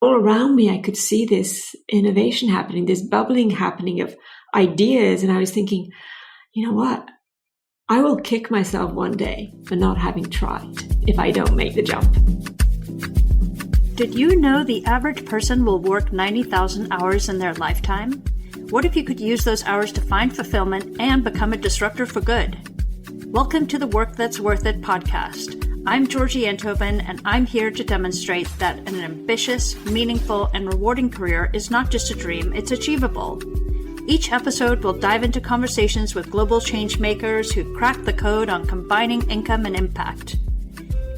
all around me, I could see this innovation happening, this bubbling happening of ideas. And I was thinking, you know what? I will kick myself one day for not having tried if I don't make the jump. Did you know the average person will work 90,000 hours in their lifetime? What if you could use those hours to find fulfillment and become a disruptor for good? Welcome to the Work That's Worth It podcast. I'm Georgie Enthoven, and I'm here to demonstrate that an ambitious, meaningful, and rewarding career is not just a dream, it's achievable. Each episode will dive into conversations with global change makers who've cracked the code on combining income and impact.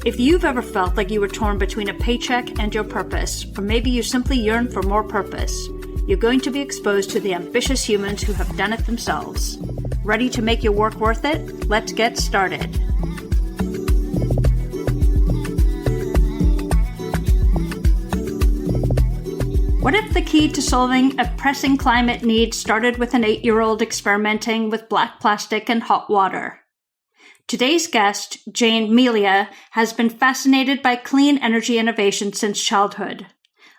If you've ever felt like you were torn between a paycheck and your purpose, or maybe you simply yearn for more purpose, you're going to be exposed to the ambitious humans who have done it themselves. Ready to make your work worth it? Let's get started. What if the key to solving a pressing climate need started with an 8-year-old experimenting with black plastic and hot water? Today's guest, Jane Melia, has been fascinated by clean energy innovation since childhood,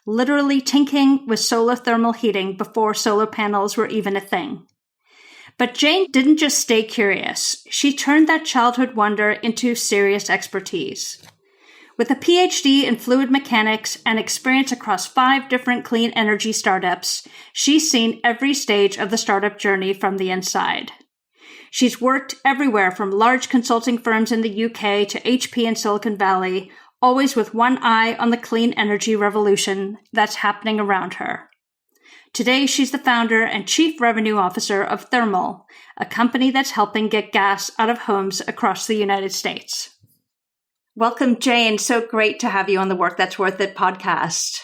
literally tinkering with solar thermal heating before solar panels were even a thing. But Jane didn't just stay curious. She turned that childhood wonder into serious expertise. With a PhD in fluid mechanics and experience across 5 different clean energy startups, she's seen every stage of the startup journey from the inside. She's worked everywhere from large consulting firms in the UK to HP in Silicon Valley, always with one eye on the clean energy revolution that's happening around her. Today, she's the founder and chief revenue officer of Thermal, a company that's helping get gas out of homes across the United States. Welcome, Jane. So great to have you on the Work That's Worth It podcast.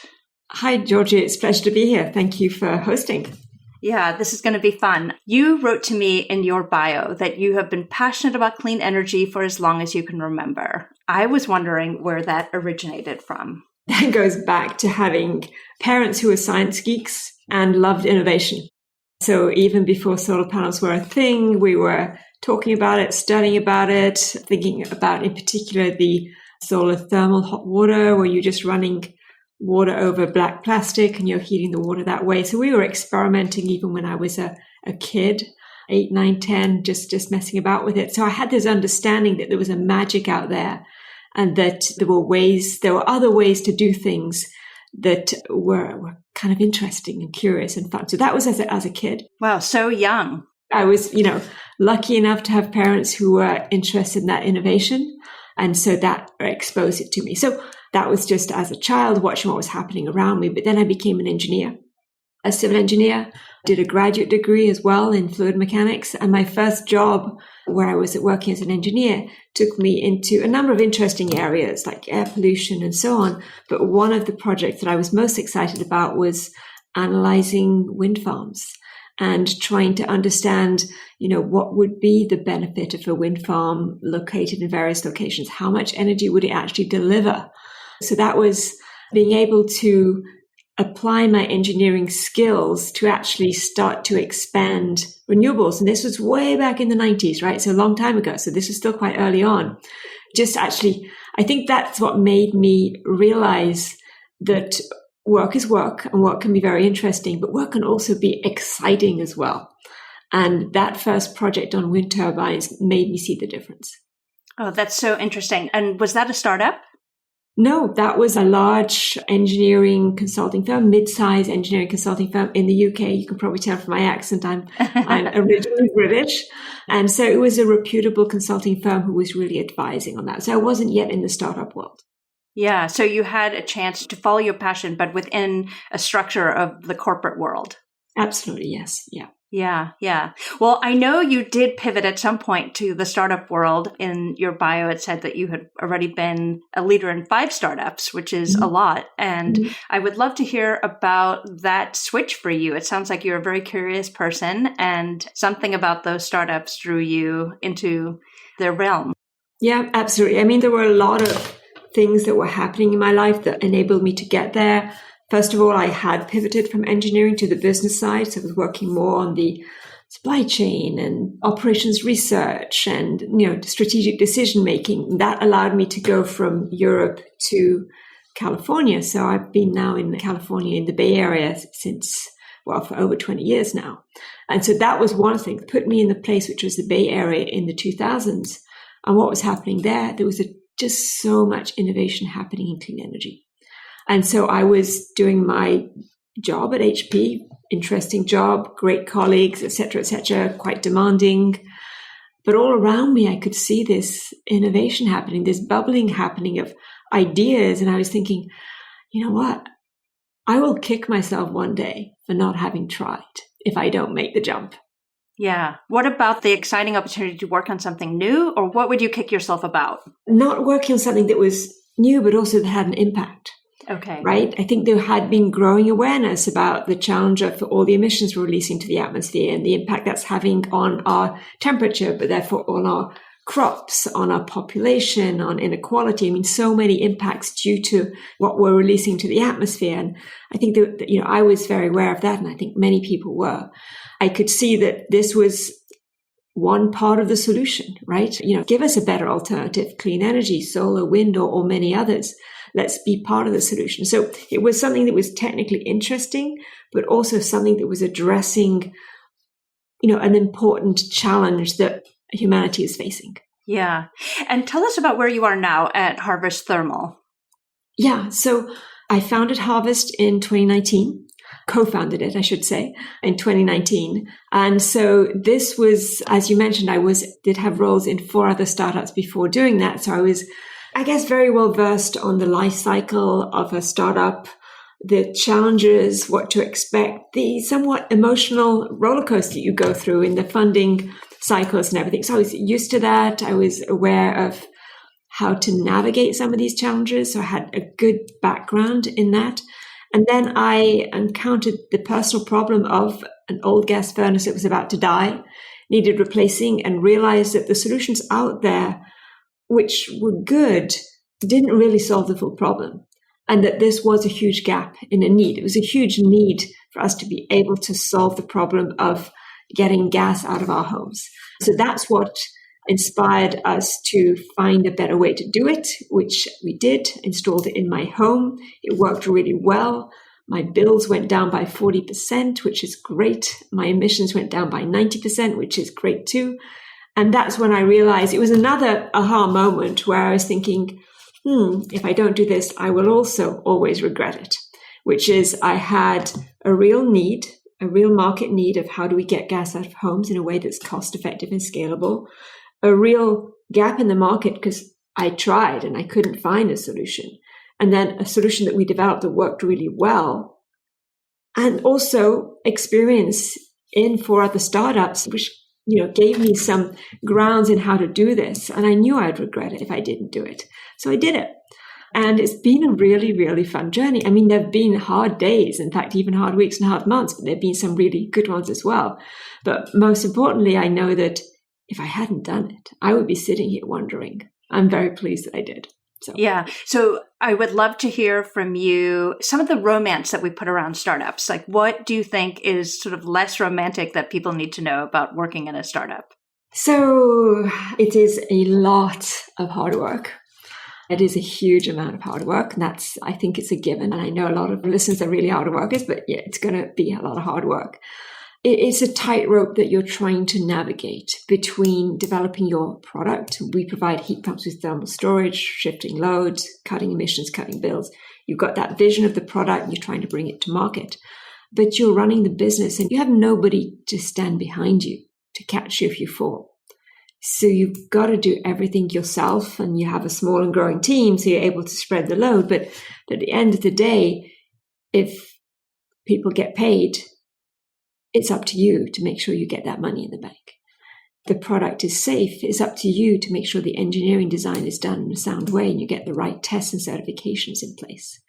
Hi, Georgie. It's a pleasure to be here. Thank you for hosting. Yeah, this is going to be fun. You wrote to me in your bio that you have been passionate about clean energy for as long as you can remember. I was wondering where that originated from. That goes back to having parents who were science geeks and loved innovation. So even before solar panels were a thing, we were talking about it, studying about it, thinking about, in particular, the solar thermal hot water, where you're just running water over black plastic and you're heating the water that way. So we were experimenting even when I was a kid, 8, 9, 10, just messing about with it. So I had this understanding that there was a magic out there and that there were other ways to do things that were kind of interesting and curious and fun. So that was as a kid. Wow, so young. I was, lucky enough to have parents who were interested in that innovation. And so that exposed it to me. So that was just as a child watching what was happening around me. But then I became an engineer, a civil engineer, did a graduate degree as well in fluid mechanics. And my first job where I was working as an engineer took me into a number of interesting areas like air pollution and so on. But one of the projects that I was most excited about was analyzing wind farms and trying to understand, what would be the benefit of a wind farm located in various locations? How much energy would it actually deliver? So that was being able to apply my engineering skills to actually start to expand renewables. And this was way back in the 90s, right? So a long time ago. So this was still quite early on. I think that's what made me realize that work is work and work can be very interesting, but work can also be exciting as well. And that first project on wind turbines made me see the difference. Oh, that's so interesting. And was that a startup? No, that was a large engineering consulting firm, mid-size engineering consulting firm in the UK. You can probably tell from my accent, I'm originally British. And so it was a reputable consulting firm who was really advising on that. So I wasn't yet in the startup world. Yeah, so you had a chance to follow your passion, but within a structure of the corporate world. Absolutely, yes. Yeah. Yeah. Well, I know you did pivot at some point to the startup world. In your bio, it said that you had already been a leader in 5 startups, which is a lot. And I would love to hear about that switch for you. It sounds like you're a very curious person and something about those startups drew you into their realm. Yeah, absolutely. I mean, there were a lot of things that were happening in my life that enabled me to get there. First of all, I had pivoted from engineering to the business side. So I was working more on the supply chain and operations research and, strategic decision making. That allowed me to go from Europe to California. So I've been now in California in the Bay Area for over 20 years now. And so that was one thing, put me in the place which was the Bay Area in the 2000s. And what was happening there was just so much innovation happening in clean energy. And so I was doing my job at HP, interesting job, great colleagues, et cetera, quite demanding. But all around me, I could see this innovation happening, this bubbling happening of ideas. And I was thinking, you know what? I will kick myself one day for not having tried if I don't make the jump. Yeah. What about the exciting opportunity to work on something new? Or what would you kick yourself about? Not working on something that was new, but also that had an impact. Okay. Right? I think there had been growing awareness about the challenge of all the emissions we're releasing to the atmosphere and the impact that's having on our temperature, but therefore on our crops, on our population, on inequality. I mean, so many impacts due to what we're releasing to the atmosphere. And I think that, I was very aware of that. And I think many people were. I could see that this was one part of the solution, right? Give us a better alternative, clean energy, solar, wind, or many others. Let's be part of the solution. So it was something that was technically interesting, but also something that was addressing, an important challenge that humanity is facing. Yeah. And tell us about where you are now at Harvest Thermal. Yeah. So I founded Harvest in 2019, co-founded it, I should say, in 2019. And so this was, as you mentioned, did have roles in 4 other startups before doing that. So I was, I guess, very well versed on the life cycle of a startup, the challenges, what to expect, the somewhat emotional roller coaster you go through in the funding cycles and everything. So I was used to that. I was aware of how to navigate some of these challenges. So I had a good background in that. And then I encountered the personal problem of an old gas furnace that was about to die, needed replacing, and realized that the solutions out there, which were good, didn't really solve the full problem. And that this was a huge gap in a need. It was a huge need for us to be able to solve the problem of getting gas out of our homes. So that's what inspired us to find a better way to do it, which we did, installed it in my home. It worked really well. My bills went down by 40%, which is great. My emissions went down by 90%, which is great too. And that's when I realized it was another aha moment where I was thinking, if I don't do this, I will also always regret it, which is I had a real need, a real market need of how do we get gas out of homes in a way that's cost effective and scalable, a real gap in the market because I tried and I couldn't find a solution, and then a solution that we developed that worked really well, and also experience in 4 other startups, which gave me some grounds in how to do this. And I knew I'd regret it if I didn't do it. So I did it. And it's been a really, really fun journey. I mean, there have been hard days, in fact, even hard weeks and hard months, but there have been some really good ones as well. But most importantly, I know that if I hadn't done it, I would be sitting here wondering. I'm very pleased that I did. Yeah. So I would love to hear from you some of the romance that we put around startups. Like, what do you think is sort of less romantic that people need to know about working in a startup? So it is a lot of hard work. It is a huge amount of hard work. And I think it's a given. And I know a lot of listeners are really hard workers, but yeah, it's going to be a lot of hard work. It's a tightrope that you're trying to navigate between developing your product. We provide heat pumps with thermal storage, shifting loads, cutting emissions, cutting bills. You've got that vision of the product, and you're trying to bring it to market. But you're running the business and you have nobody to stand behind you to catch you if you fall. So you've got to do everything yourself, and you have a small and growing team, so you're able to spread the load. But at the end of the day, if people get paid, it's up to you to make sure you get that money in the bank. The product is safe. It's up to you to make sure the engineering design is done in a sound way and you get the right tests and certifications in place.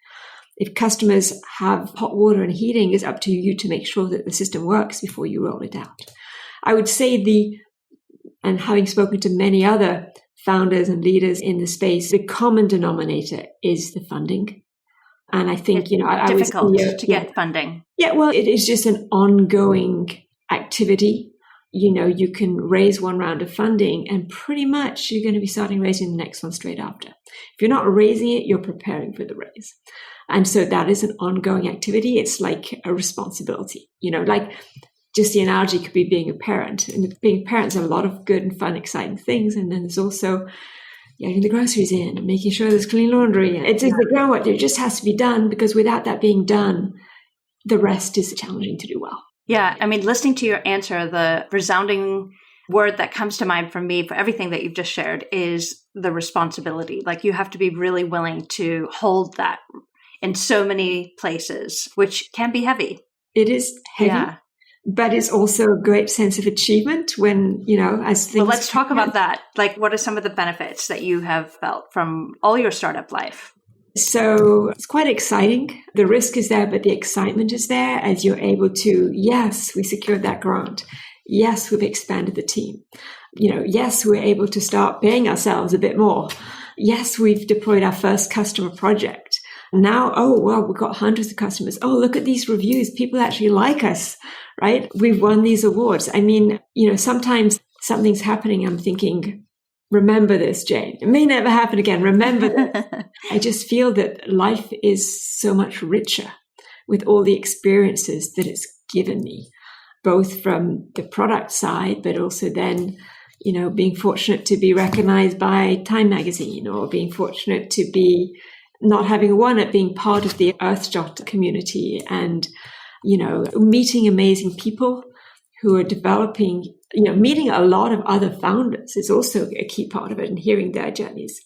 If customers have hot water and heating, it's up to you to make sure that the system works before you roll it out. I would say and having spoken to many other founders and leaders in the space, the common denominator is the funding. And I think, difficult to get funding. Yeah, well, it is just an ongoing activity you can raise one round of funding and pretty much you're going to be starting raising the next one straight after. If you're not raising it, you're preparing for the raise. And so that is an ongoing activity. It's like a responsibility, like just the analogy could be being a parent. And being a parent is a lot of good and fun, exciting things. And then there's also getting the groceries in and making sure there's clean laundry. It's the groundwork that just has to be done, because without that being done, the rest is challenging to do well. Yeah. I mean, listening to your answer, the resounding word that comes to mind for me for everything that you've just shared is the responsibility. Like, you have to be really willing to hold that in so many places, which can be heavy. It is heavy, but it's also a great sense of achievement when, as things... Well, let's talk about that. Like, what are some of the benefits that you have felt from all your startup life? So it's quite exciting. The risk is there, but the excitement is there as you're able to, yes, we secured that grant. Yes, we've expanded the team. Yes, we're able to start paying ourselves a bit more. Yes, we've deployed our first customer project. Now, we've got hundreds of customers. Oh, look at these reviews. People actually like us, right? We've won these awards. I mean, sometimes something's happening. I'm thinking, remember this, Jane. It may never happen again. Remember this. I just feel that life is so much richer with all the experiences that it's given me, both from the product side, but also then, being fortunate to be recognized by Time magazine, or being fortunate to be not having won it, being part of the Earthshot community, and, meeting amazing people who are developing, meeting a lot of other founders is also a key part of it, and hearing their journeys.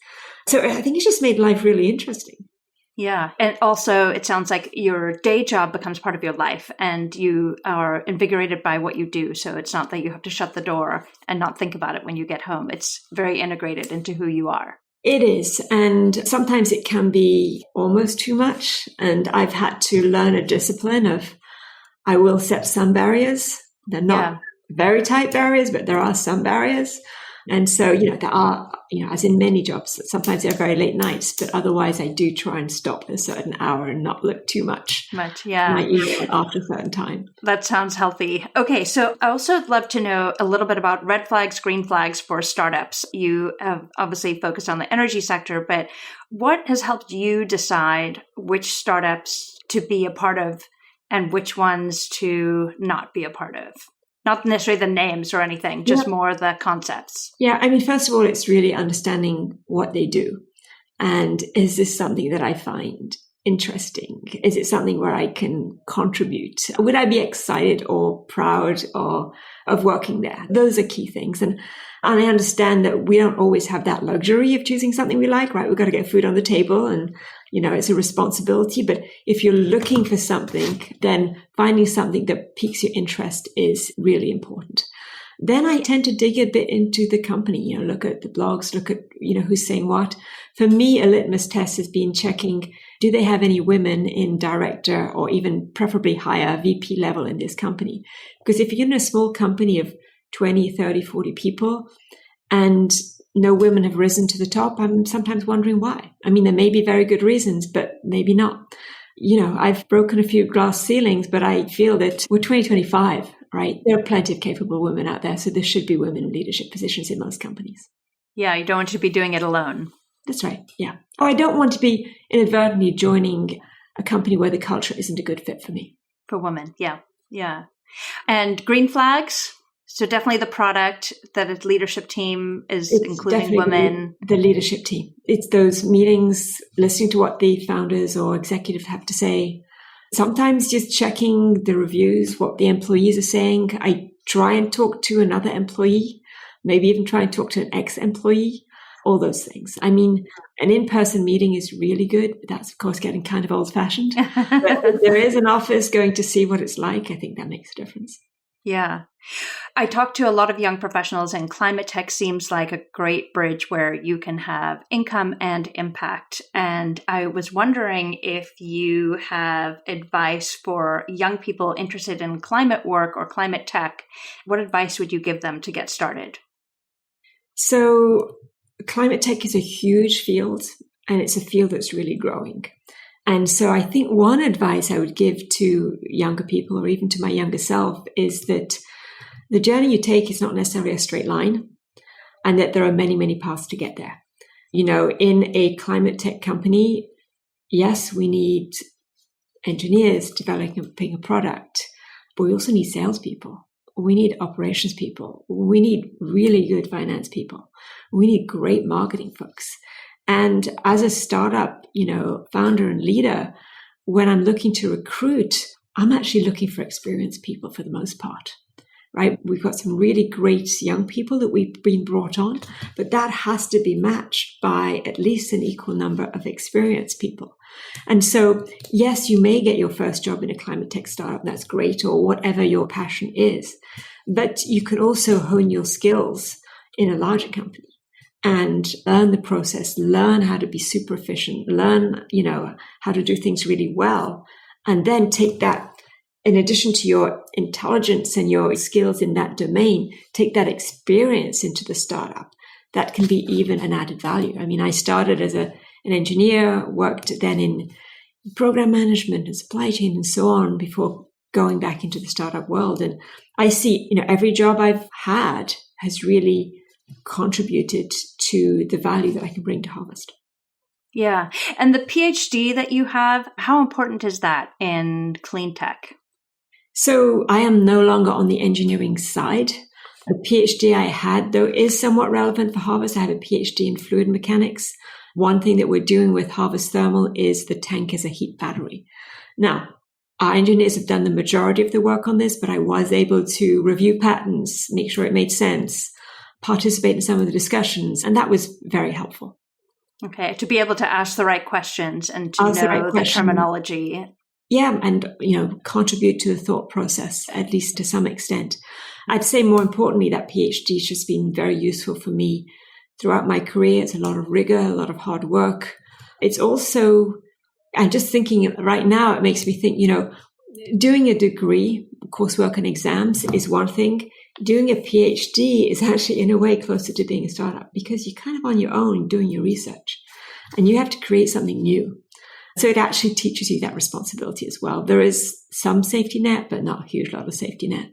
So I think it's just made life really interesting. Yeah. And also it sounds like your day job becomes part of your life and you are invigorated by what you do. So it's not that you have to shut the door and not think about it when you get home. It's very integrated into who you are. It is. And sometimes it can be almost too much. And I've had to learn a discipline of, I will set some barriers. They're not very tight barriers, but there are some barriers. And so, there are, as in many jobs, sometimes they're very late nights, but otherwise I do try and stop at a certain hour and not look too much. My email after a certain time. That sounds healthy. Okay. So I also would love to know a little bit about red flags, green flags for startups. You have obviously focused on the energy sector, but what has helped you decide which startups to be a part of and which ones to not be a part of? Not necessarily the names or anything, just more the concepts. Yeah, I mean, first of all, it's really understanding what they do. And is this something that I find interesting? Is it something where I can contribute? Would I be excited or proud of working there? Those are key things. And I understand that we don't always have that luxury of choosing something we like, right? We've got to get food on the table and, it's a responsibility. But if you're looking for something, then finding something that piques your interest is really important. Then I tend to dig a bit into the company, look at the blogs, look at, who's saying what. For me, a litmus test has been checking, do they have any women in director or even preferably higher VP level in this company? Because if you're in a small company of 20, 30, 40 people and no women have risen to the top, I'm sometimes wondering why. I mean, there may be very good reasons, but maybe not. I've broken a few glass ceilings, but I feel that we're 2025, right? There are plenty of capable women out there. So there should be women in leadership positions in most companies. Yeah, you don't want to be doing it alone. That's right. Yeah. Or I don't want to be inadvertently joining a company where the culture isn't a good fit for me. For women. Yeah. Yeah. And green flags? So definitely the product, that its leadership team is including women. The leadership team. It's those meetings, listening to what the founders or executives have to say. Sometimes just checking the reviews, what the employees are saying. I try and talk to another employee, maybe even try and talk to an ex-employee, all those things. I mean, an in-person meeting is really good, but that's, of course, getting kind of old-fashioned. But if there is an office, going to see what it's like, I think that makes a difference. Yeah. I talk to a lot of young professionals, and climate tech seems like a great bridge where you can have income and impact. And I was wondering if you have advice for young people interested in climate work or climate tech. What advice would you give them to get started? So climate tech is a huge field, and it's a field that's really growing. And so I think one advice I would give to younger people, or even to my younger self, is that the journey you take is not necessarily a straight line, and that there are many, many paths to get there. In a climate tech company, yes, we need engineers developing a product, but we also need salespeople. We need operations people. We need really good finance people. We need great marketing folks. And as a startup, founder and leader, when I'm looking to recruit, I'm actually looking for experienced people for the most part, right? We've got some really great young people that we've been brought on, but that has to be matched by at least an equal number of experienced people. And so, yes, you may get your first job in a climate tech startup. That's great, or whatever your passion is. But you can also hone your skills in a larger company and learn the process, learn how to be super efficient, learn, how to do things really well, and then take that, in addition to your intelligence and your skills in that domain, take that experience into the startup. That can be even an added value. I mean, I started as an engineer, worked then in program management and supply chain and so on before going back into the startup world. And I see, every job I've had has really contributed to the value that I can bring to Harvest. Yeah. And the PhD that you have, how important is that in clean tech? So I am no longer on the engineering side. The PhD I had, though, is somewhat relevant for Harvest. I have a PhD in fluid mechanics. One thing that we're doing with Harvest Thermal is the tank as a heat battery. Now, our engineers have done the majority of the work on this, but I was able to review patents, make sure it made sense, participate in some of the discussions, and that was very helpful. Okay, to be able to ask the right questions and to know the terminology. Yeah, and contribute to the thought process, at least to some extent. I'd say more importantly, that PhD has just been very useful for me throughout my career. It's a lot of rigor, a lot of hard work. It's also, I'm just thinking right now, it makes me think, doing a degree, coursework and exams is one thing. Doing a PhD is actually in a way closer to being a startup because you're kind of on your own doing your research and you have to create something new. So it actually teaches you that responsibility as well. There is some safety net, but not a huge lot of safety net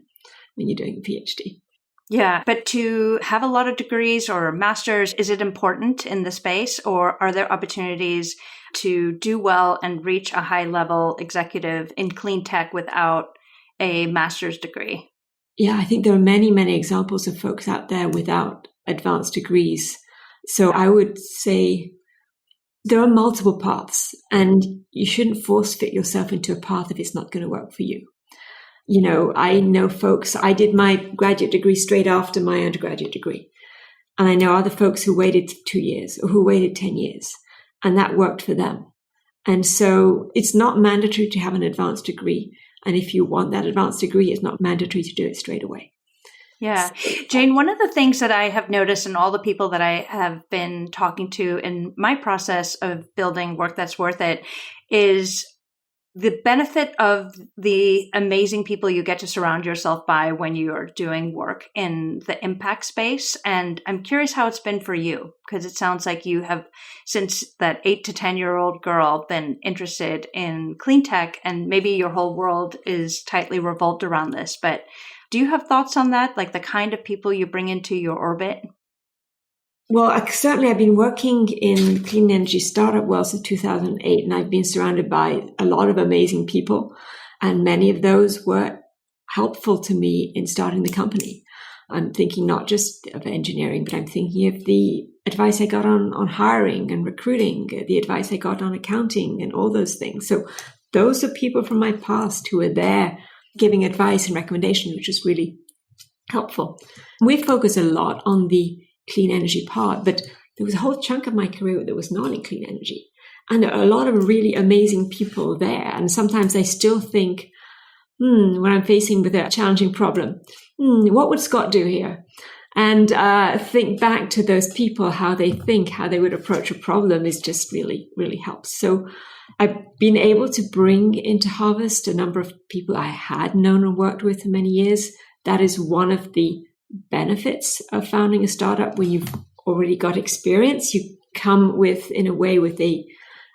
when you're doing a PhD. Yeah, but to have a lot of degrees or masters, is it important in the space, or are there opportunities to do well and reach a high-level executive in clean tech without a master's degree? Yeah, I think there are many, many examples of folks out there without advanced degrees. So I would say there are multiple paths, and you shouldn't force fit yourself into a path if it's not going to work for you. I know folks, I did my graduate degree straight after my undergraduate degree. And I know other folks who waited 2 years or who waited 10 years, and that worked for them. And so it's not mandatory to have an advanced degree. And if you want that advanced degree, it's not mandatory to do it straight away. Yeah. Jane, one of the things that I have noticed in all the people that I have been talking to in my process of building work that's worth it is the benefit of the amazing people you get to surround yourself by when you are doing work in the impact space. And I'm curious how it's been for you, because it sounds like you have, since that 8 to 10-year-old girl, been interested in clean tech, and maybe your whole world is tightly revolved around this. But do you have thoughts on that, like the kind of people you bring into your orbit? Well, I've been working in clean energy startup world since 2008, and I've been surrounded by a lot of amazing people, and many of those were helpful to me in starting the company. I'm thinking not just of engineering, but I'm thinking of the advice I got on hiring and recruiting, the advice I got on accounting and all those things. So those are people from my past who are there giving advice and recommendations, which is really helpful. We focus a lot on the clean energy part, but there was a whole chunk of my career that was not in clean energy. And there are a lot of really amazing people there. And sometimes I still think, when I'm facing with a challenging problem, what would Scott do here? And think back to those people, how they think, how they would approach a problem is just really, really helps. So I've been able to bring into Harvest a number of people I had known and worked with for many years. That is one of the benefits of founding a startup. When you've already got experience, you come with a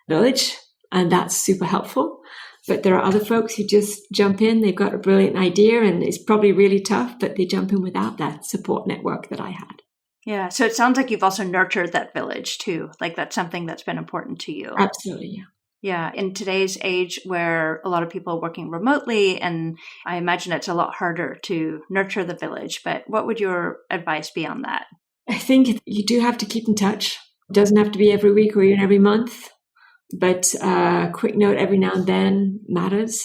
knowledge, and that's super helpful. But there are other folks who just jump in. They've got a brilliant idea and it's probably really tough, but they jump in without that support network that I had. Yeah. So it sounds like you've also nurtured that village too. Like that's something that's been important to you. Absolutely. Yeah. Yeah. In today's age where a lot of people are working remotely, and I imagine it's a lot harder to nurture the village, but what would your advice be on that? I think you do have to keep in touch. It doesn't have to be every week or even every month, but a quick note every now and then matters.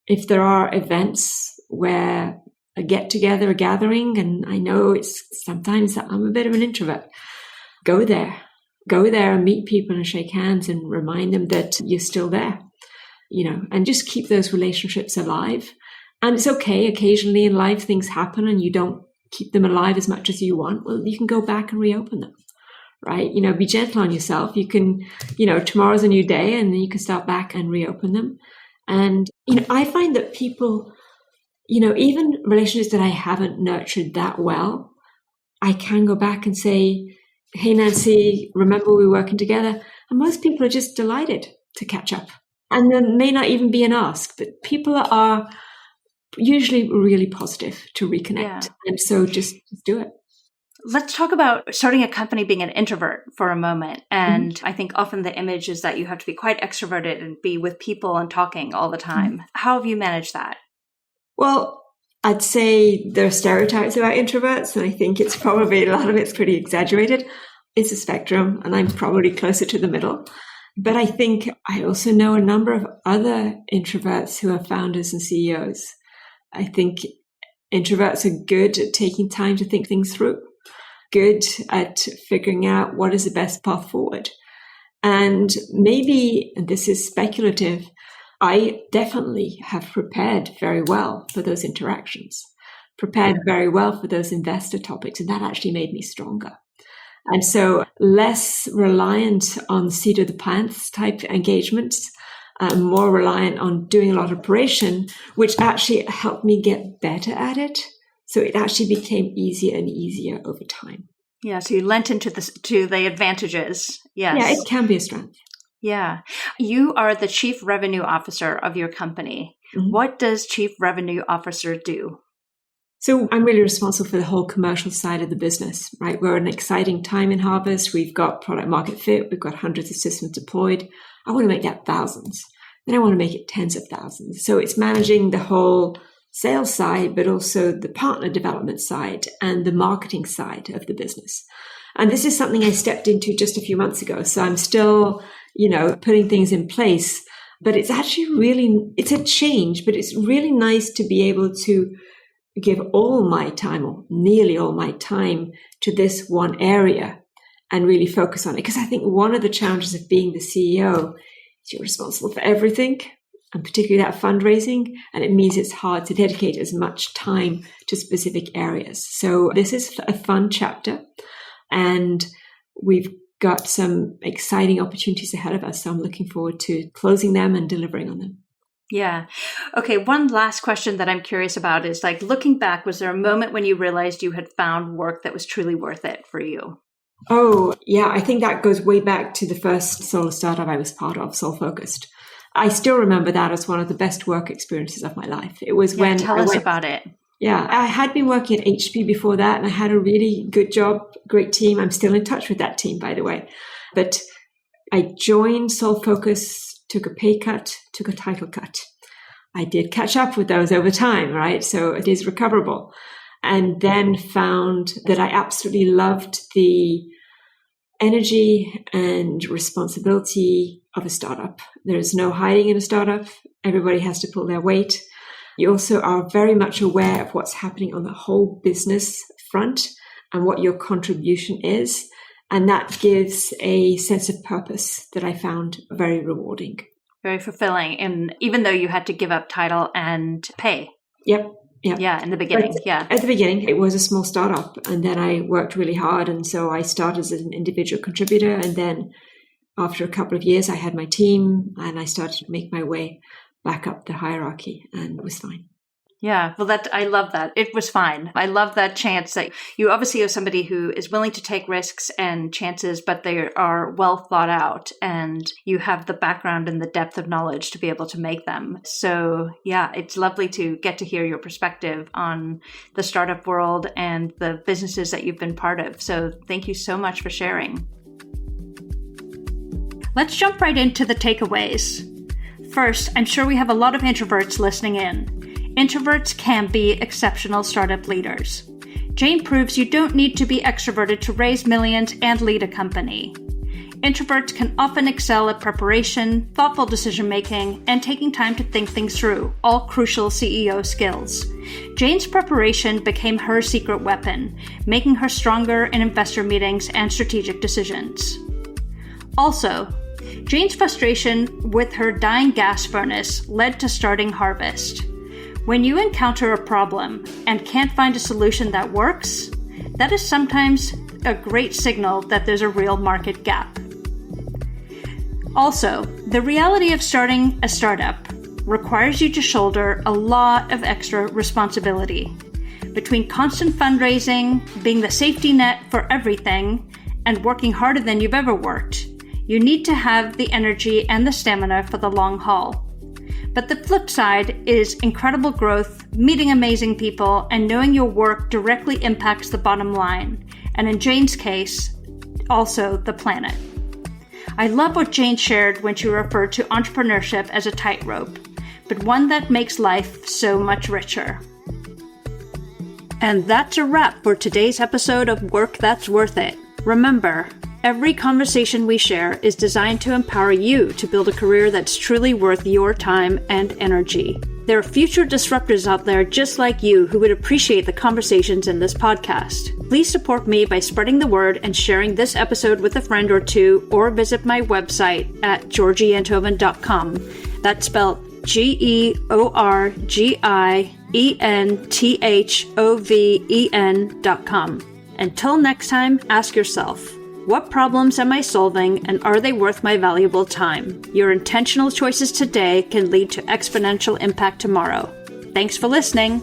If there are events where a get-together, a gathering, and I know it's sometimes I'm a bit of an introvert, go there and meet people and shake hands and remind them that you're still there, and just keep those relationships alive. And it's okay. Occasionally in life, things happen and you don't keep them alive as much as you want. Well, you can go back and reopen them, right? Be gentle on yourself. You can, tomorrow's a new day and then you can start back and reopen them. And, I find that people, even relationships that I haven't nurtured that well, I can go back and say, hey, Nancy, remember we were working together? And most people are just delighted to catch up. And there may not even be an ask, but people are usually really positive to reconnect. Yeah. And so just do it. Let's talk about starting a company being an introvert for a moment. And I think often the image is that you have to be quite extroverted and be with people and talking all the time. How have you managed that? Well, I'd say there are stereotypes about introverts, and I think it's probably a lot of it's pretty exaggerated. It's a spectrum, and I'm probably closer to the middle. But I think I also know a number of other introverts who are founders and CEOs. I think introverts are good at taking time to think things through, good at figuring out what is the best path forward. And maybe, and this is speculative, I definitely have prepared very well for those interactions, prepared very well for those investor topics, and that actually made me stronger. And so less reliant on seat of the pants type engagements, more reliant on doing a lot of preparation, which actually helped me get better at it. So it actually became easier and easier over time. Yeah, so you lent into the advantages. Yes. Yeah, it can be a strength. Yeah. You are the Chief Revenue Officer of your company. Mm-hmm. What does Chief Revenue Officer do? So I'm really responsible for the whole commercial side of the business, right? We're at an exciting time in Harvest. We've got product market fit. We've got hundreds of systems deployed. I want to make that thousands. Then I want to make it tens of thousands. So it's managing the whole sales side, but also the partner development side and the marketing side of the business. And this is something I stepped into just a few months ago. So I'm still, putting things in place, but it's actually it's a change, but it's really nice to be able to give all my time or nearly all my time to this one area and really focus on it. Because I think one of the challenges of being the CEO is you're responsible for everything, and particularly that fundraising. And it means it's hard to dedicate as much time to specific areas. So this is a fun chapter, and we've got some exciting opportunities ahead of us. So I'm looking forward to closing them and delivering on them. Yeah. Okay. One last question that I'm curious about is looking back, was there a moment when you realized you had found work that was truly worth it for you? Oh, yeah. I think that goes way back to the first solo startup I was part of, Soul Focused. I still remember that as one of the best work experiences of my life. It was when tell us about it. Yeah, I had been working at HP before that, and I had a really good job, great team. I'm still in touch with that team, by the way. But I joined Soul Focus, took a pay cut, took a title cut. I did catch up with those over time, right? So it is recoverable. And then found that I absolutely loved the energy and responsibility of a startup. There's no hiding in a startup. Everybody has to pull their weight. You also are very much aware of what's happening on the whole business front and what your contribution is. And that gives a sense of purpose that I found very rewarding. Very fulfilling. And even though you had to give up title and pay. Yep. Yeah, in the beginning. At the beginning, it was a small startup. And then I worked really hard. And so I started as an individual contributor. And then after a couple of years, I had my team and I started to make my way back up the hierarchy, and it was fine. Yeah, well, I love that. It was fine. I love that chance that you obviously are somebody who is willing to take risks and chances, but they are well thought out, and you have the background and the depth of knowledge to be able to make them. So yeah, it's lovely to get to hear your perspective on the startup world and the businesses that you've been part of. So thank you so much for sharing. Let's jump right into the takeaways. First, I'm sure we have a lot of introverts listening in. Introverts can be exceptional startup leaders. Jane proves you don't need to be extroverted to raise millions and lead a company. Introverts can often excel at preparation, thoughtful decision-making, and taking time to think things through, all crucial CEO skills. Jane's preparation became her secret weapon, making her stronger in investor meetings and strategic decisions. Also, Jane's frustration with her dying gas furnace led to starting Harvest. When you encounter a problem and can't find a solution that works, that is sometimes a great signal that there's a real market gap. Also, the reality of starting a startup requires you to shoulder a lot of extra responsibility. Between constant fundraising, being the safety net for everything, and working harder than you've ever worked, you need to have the energy and the stamina for the long haul. But the flip side is incredible growth, meeting amazing people, and knowing your work directly impacts the bottom line, and in Jane's case, also the planet. I love what Jane shared when she referred to entrepreneurship as a tightrope, but one that makes life so much richer. And that's a wrap for today's episode of Work That's Worth It. Remember, every conversation we share is designed to empower you to build a career that's truly worth your time and energy. There are future disruptors out there just like you who would appreciate the conversations in this podcast. Please support me by spreading the word and sharing this episode with a friend or two, or visit my website at georgieenthoven.com. That's spelled GeorgienThoven.com. Until next time, ask yourself, what problems am I solving, and are they worth my valuable time? Your intentional choices today can lead to exponential impact tomorrow. Thanks for listening.